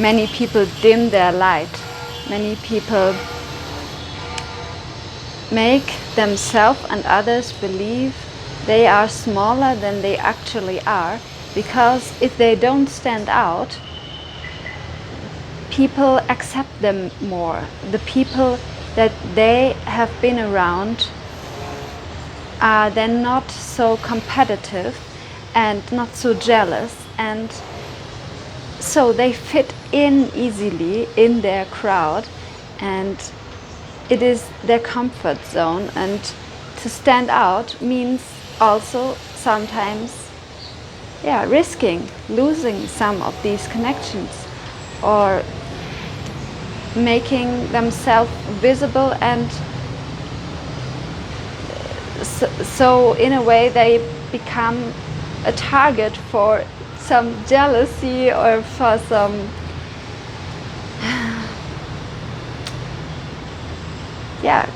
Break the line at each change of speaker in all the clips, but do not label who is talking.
many people dim their light. Many people make themselves and others believe they are smaller than they actually are, because if they don't stand out, people accept them more. The people that they have been around are then not so competitive and not so jealous, and so they fit in easily in their crowd, and it is their comfort zone. And to stand out means also sometimes risking losing some of these connections, or making themselves visible, and so in a way they become a target for some jealousy or for some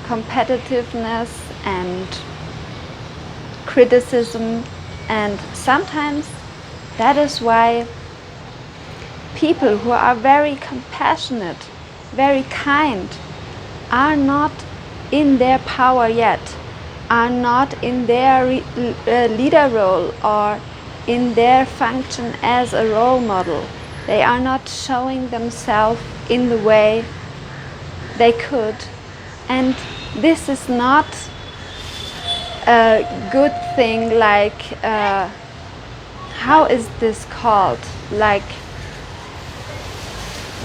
competitiveness and criticism. And sometimes that is why people who are very compassionate, very kind, are not in their power yet, are not in their leader role or in their function as a role model. They are not showing themselves in the way they could. And this is not a good thing, like, how is this called? Like,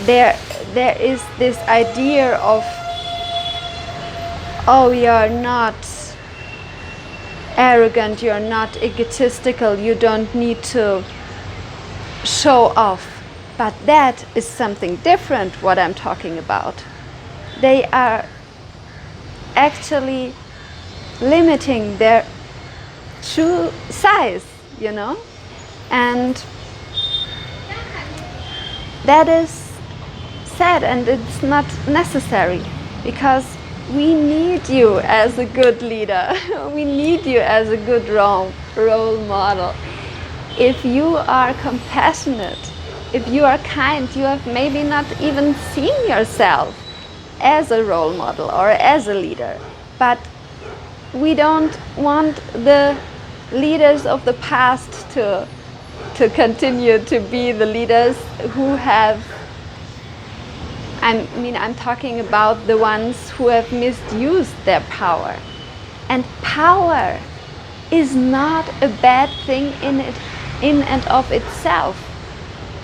there is this idea of, oh, you're not arrogant, you're not egotistical, you don't need to show off. But that is something different, what I'm talking about. They are actually limiting their true size, you know? And that is sad, and it's not necessary, because we need you as a good leader. We need you as a good role model. If you are compassionate, if you are kind, you have maybe not even seen yourself as a role model or as a leader. But we don't want the leaders of the past to continue to be the leaders who have, I'm talking about the ones who have misused their power. And power is not a bad thing in and of itself.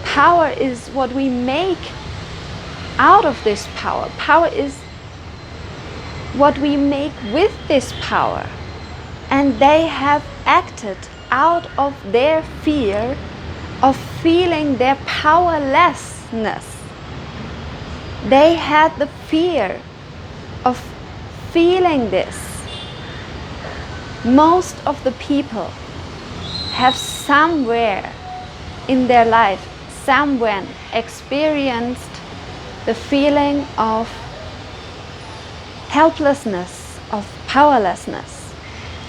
Power is what we make out of this power. Power is what we make with this power. And they have acted out of their fear of feeling their powerlessness. They had the fear of feeling this. Most of the people have somewhere in their life, somewhere experienced the feeling of helplessness, of powerlessness.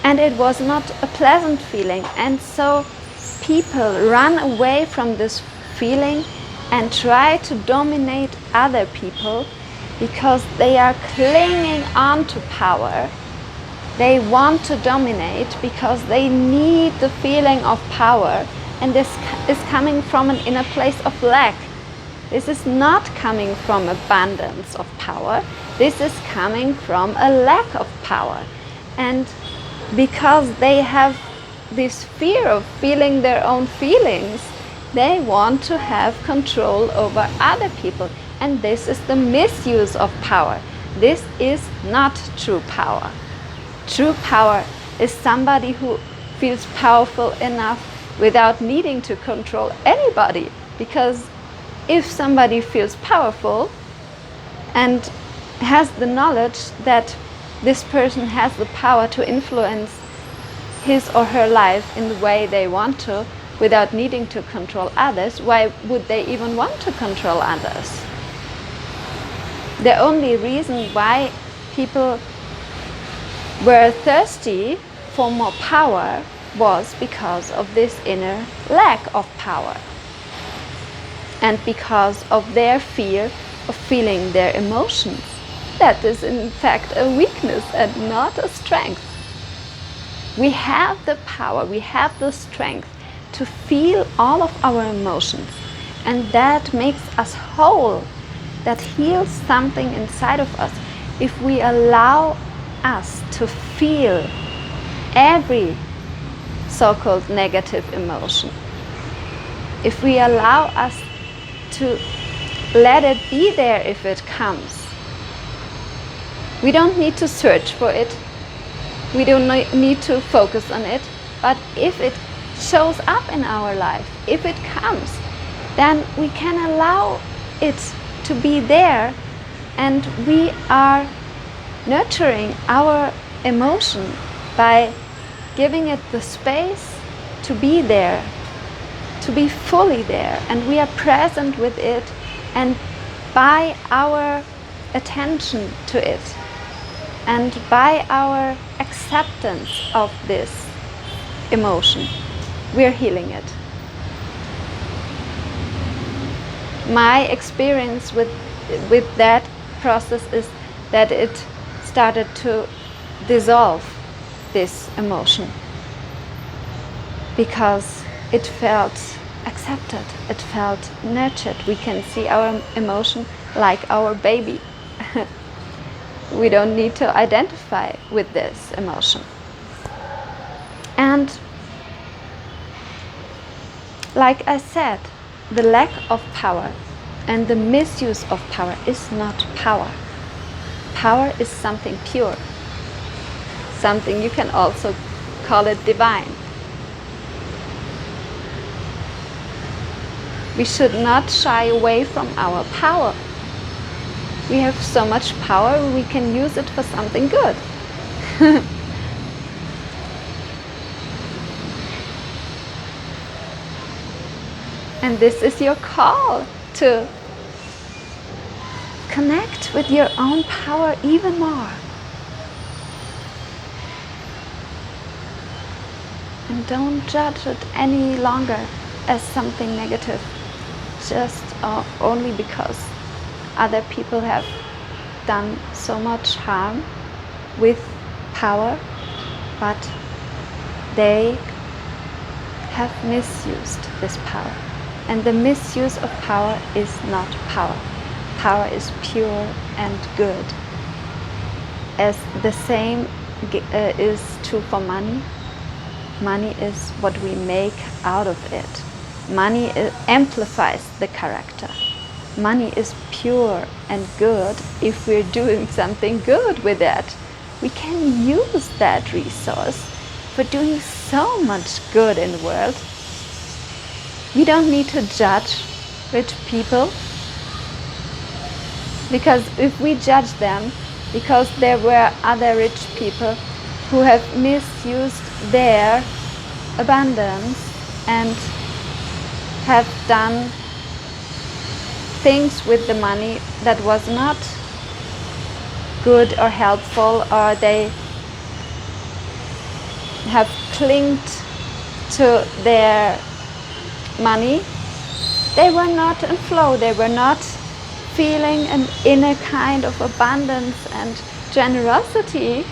And it was not a pleasant feeling. And so people run away from this feeling and try to dominate other people because they are clinging on to power. They want to dominate because they need the feeling of power, and this is coming from an inner place of lack. This is not coming from abundance of power. This is coming from a lack of power. And because they have this fear of feeling their own feelings, they want to have control over other people. And this is the misuse of power. This is not true power. True power is somebody who feels powerful enough without needing to control anybody. Because if somebody feels powerful and has the knowledge that this person has the power to influence his or her life in the way they want to, without needing to control others, why would they even want to control others? The only reason why people were thirsty for more power was because of this inner lack of power. And because of their fear of feeling their emotions, that is in fact a weakness and not a strength. We have the power, we have the strength to feel all of our emotions, and that makes us whole, that heals something inside of us if we allow us to feel every so-called negative emotion. If we allow us to let it be there if it comes. We don't need to search for it. We don't need to focus on it. But if it shows up in our life, if it comes, then we can allow it to be there, and we are nurturing our emotion by giving it the space to be there, to be fully there, and we are present with it, and by our attention to it and by our acceptance of this emotion, we're healing it. My experience with that process is that it started to dissolve this emotion, because it felt accepted, it felt nurtured. We can see our emotion like our baby. We don't need to identify with this emotion. And like I said, the lack of power and the misuse of power is not power. Power is something pure, something you can also call it divine. We should not shy away from our power. We have so much power, we can use it for something good. And this is your call to connect with your own power even more. And don't judge it any longer as something negative, just only because other people have done so much harm with power, but they have misused this power. And the misuse of power is not power. Power is pure and good. As the same is true for money. Money is what we make out of it. Money amplifies the character. Money is pure and good if we're doing something good with it. We can use that resource for doing so much good in the world. We don't need to judge rich people, because if we judge them because there were other rich people who have misused their abundance and have done things with the money that was not good or helpful, or they have clinged to their money, they were not in flow, they were not feeling an inner kind of abundance and generosity.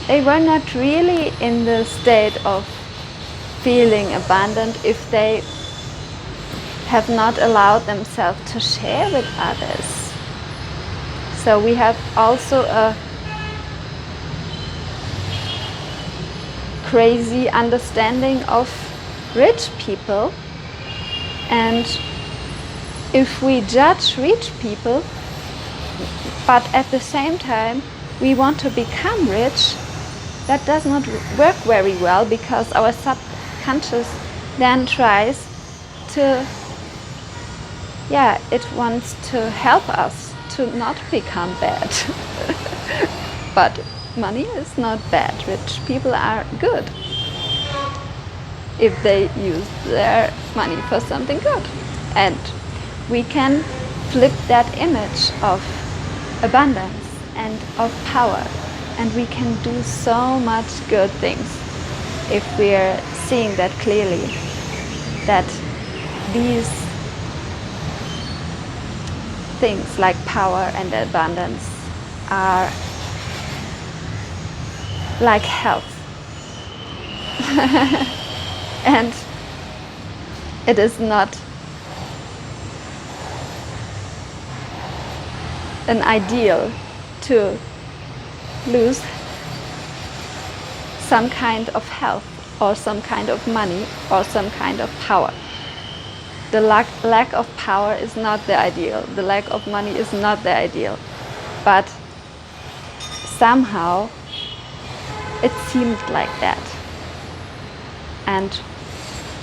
They were not really in the state of feeling abundant if they have not allowed themselves to share with others. So we have also a crazy understanding of rich people, and if we judge rich people but at the same time we want to become rich, that does not work very well, because our subconscious then tries to, it wants to help us to not become bad. But money is not bad. Rich people are good if they use their money for something good. And we can flip that image of abundance and of power, and we can do so much good things if we're seeing that clearly, that these things like power and abundance are like health. And it is not an ideal to lose some kind of health or some kind of money or some kind of power. The lack of power is not the ideal. The lack of money is not the ideal. But somehow it seemed like that. And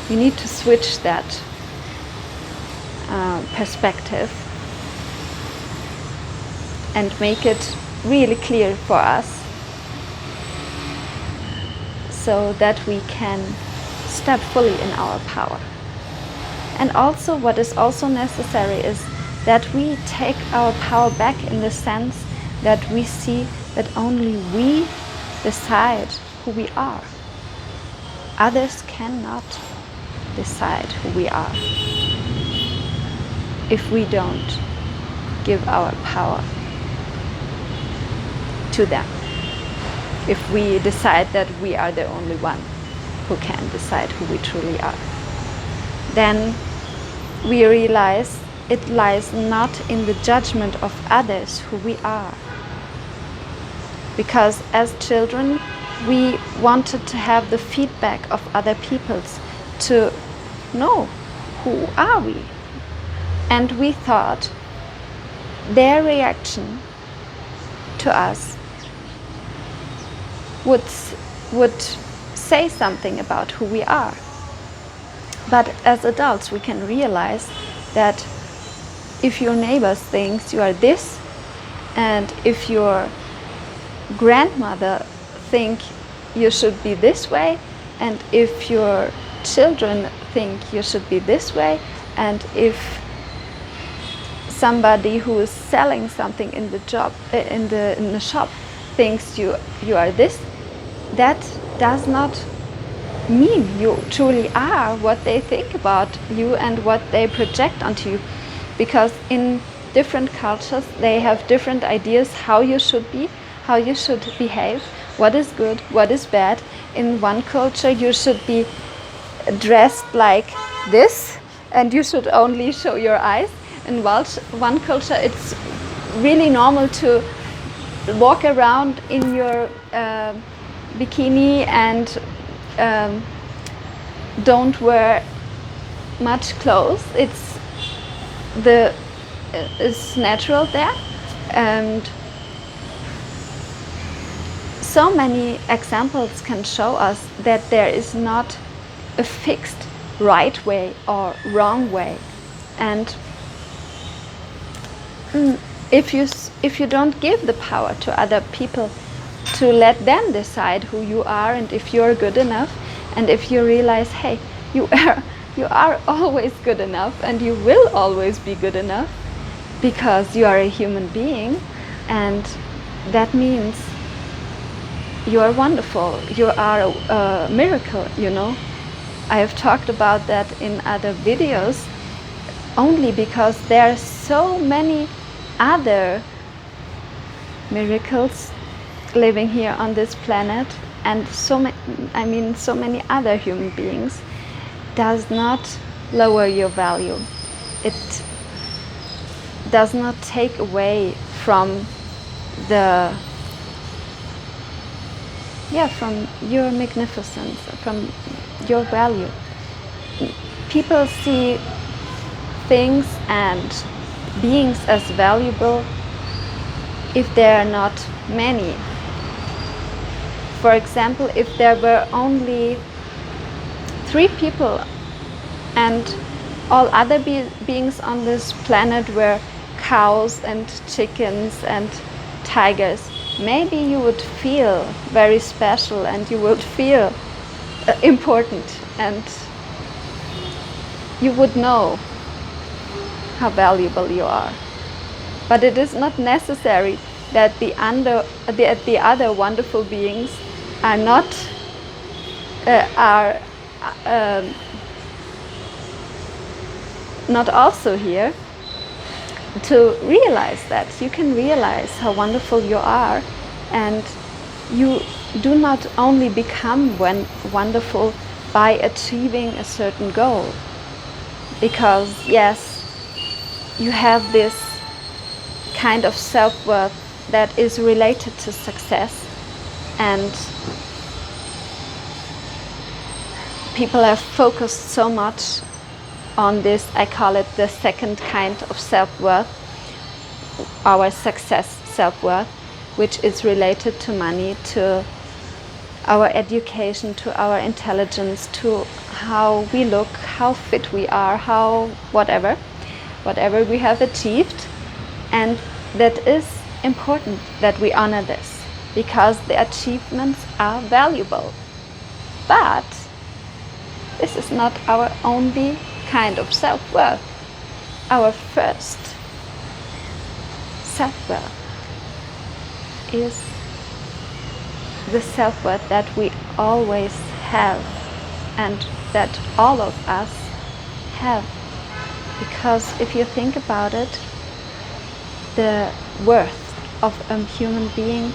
we need to switch that perspective and make it really clear for us, so that we can step fully in our power. And also, what is also necessary is that we take our power back, in the sense that we see that only we decide who we are. Others cannot decide who we are if we don't give our power to them. If we decide that we are the only one who can decide who we truly are, then we realize it lies not in the judgment of others who we are. Because as children, we wanted to have the feedback of other people's to know who are we. And we thought their reaction to us would say something about who we are. But as adults, we can realize that if your neighbors thinks you are this, and if your grandmother think you should be this way, and if your children think you should be this way, and if somebody who is selling something in the shop thinks you are this, that does not mean you truly are what they think about you and what they project onto you. Because in different cultures, they have different ideas how you should be, how you should behave, what is good, what is bad. In one culture, you should be dressed like this, and you should only show your eyes. In one culture, it's really normal to walk around in your bikini and don't wear much clothes. It's natural there. And so many examples can show us that there is not a fixed right way or wrong way. And if you don't give the power to other people to let them decide who you are, and if you're good enough, and if you realize, hey, you are always good enough, and you will always be good enough, because you are a human being, and that means you are wonderful, you are a miracle, you know. I have talked about that in other videos, only because there are so many other miracles living here on this planet, and so many other human beings, does not lower your value. It does not take away from from your magnificence, from your value. People see things and beings as valuable if there are not many. For example, if there were only 3 people and all other beings on this planet were cows and chickens and tigers, maybe you would feel very special and you would feel important, and you would know how valuable you are. But it is not necessary that the other wonderful beings are not not also here to realize that. You can realize how wonderful you are, and you do not only become wonderful by achieving a certain goal, because yes, you have this kind of self-worth that is related to success, and people have focused so much on this. I call it the second kind of self-worth, our success self-worth, which is related to money, to our education, to our intelligence, to how we look, how fit we are, how whatever we have achieved. And that is important that we honor this, because the achievements are valuable. But this is not our only kind of self-worth. Our first self-worth is the self-worth that we always have, and that all of us have. Because if you think about it, the worth of a human being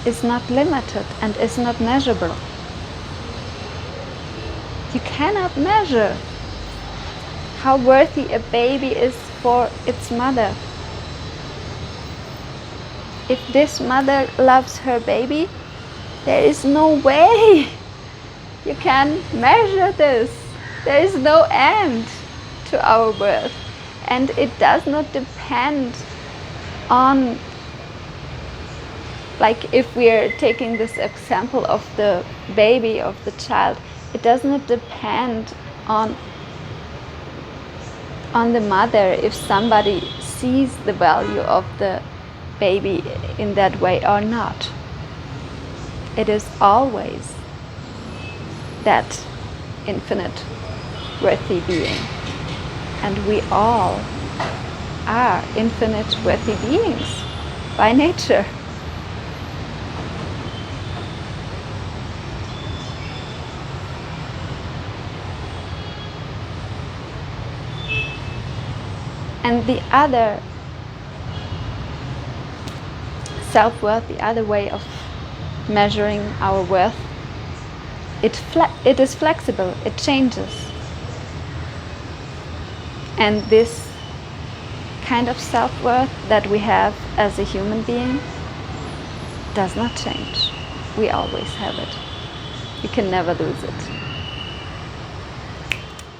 is not limited and is not measurable. You cannot measure how worthy a baby is for its mother. If this mother loves her baby, there is no way you can measure this. There is no end to our worth, and it does not depend on, like if we are taking this example of the baby, of the child, it does not depend on the mother if somebody sees the value of the baby in that way or not. It is always that infinite worthy being, and we all are infinite worthy beings by nature. And the other self-worth, the other way of measuring our worth, it is flexible, it changes. And this kind of self-worth that we have as a human being does not change. We always have it. You can never lose it.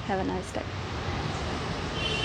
Have a nice day.